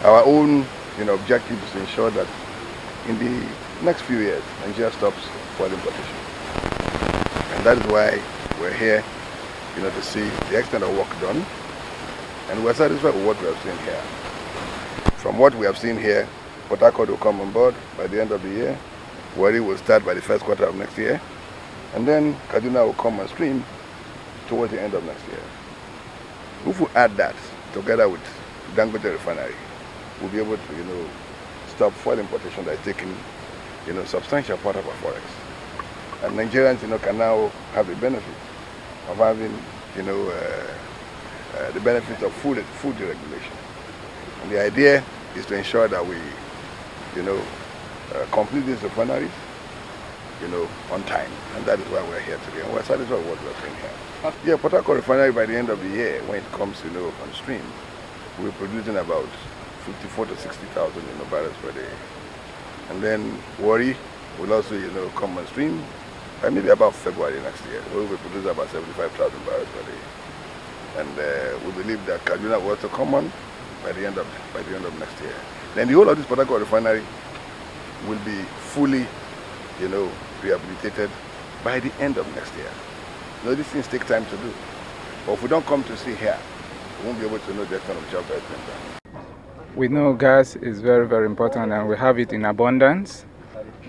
Our own objective is to ensure that in the next few years, Nigeria stops fuel importation. And that is why we're here, to see the extent of work done. And we're satisfied with what we have seen here. From what we have seen here, Port Harcourt will come on board by the end of the year. Warri will start by the first quarter of next year. And then Kaduna will come on stream towards the end of next year. If we add that together with Dangote Refinery, we'll be able to, stop fuel importation that is taking, substantial part of our forex. And Nigerians, can now have the benefit of having, the benefit of food deregulation. And the idea is to ensure that we, complete these refineries, on time. And that is why we're here today. And we're satisfied with what we're doing here. Yeah, Port Harcourt Refinery by the end of the year, when it comes, on stream, we're producing about 54 to 60,000 barrels per day. And then Warri will also, come on stream by maybe about February next year. We will produce about 75,000 barrels per day. And we believe that Kaduna will also come on by the end of next year. Then the whole of this Port Harcourt Refinery will be fully, rehabilitated by the end of next year. These things take time to do. But if we don't come to see here, we won't be able to know the extent of the job that has been done. We know gas is very, very important and we have it in abundance.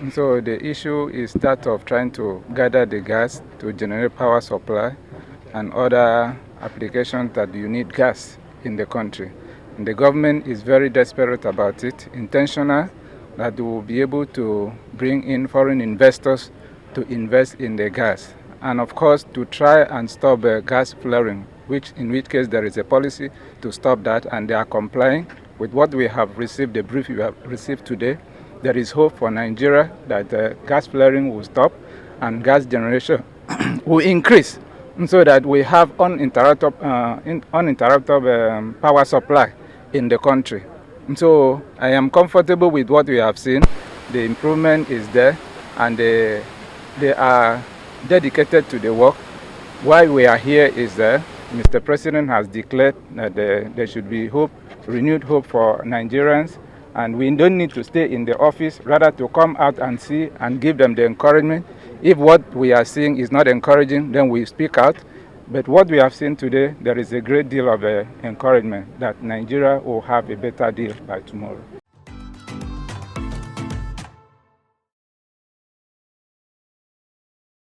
And so the issue is that of trying to gather the gas to generate power supply and other applications that you need gas in the country. And the government is very desperate about it, intentional, that we will be able to bring in foreign investors to invest in the gas. And of course, to try and stop gas flaring, in which case there is a policy to stop that, and they are complying with what we have received, the brief we have received today. There is hope for Nigeria that gas flaring will stop and gas generation will increase, so that we have uninterrupted power supply in the country. So I am comfortable with what we have seen. The improvement is there, and they are dedicated to the work. Why we are here is that Mr. President has declared that there should be hope, renewed hope for Nigerians, and we don't need to stay in the office, rather to come out and see and give them the encouragement. If what we are seeing is not encouraging, then we speak out. But what we have seen today, there is a great deal of encouragement that Nigeria will have a better deal by tomorrow.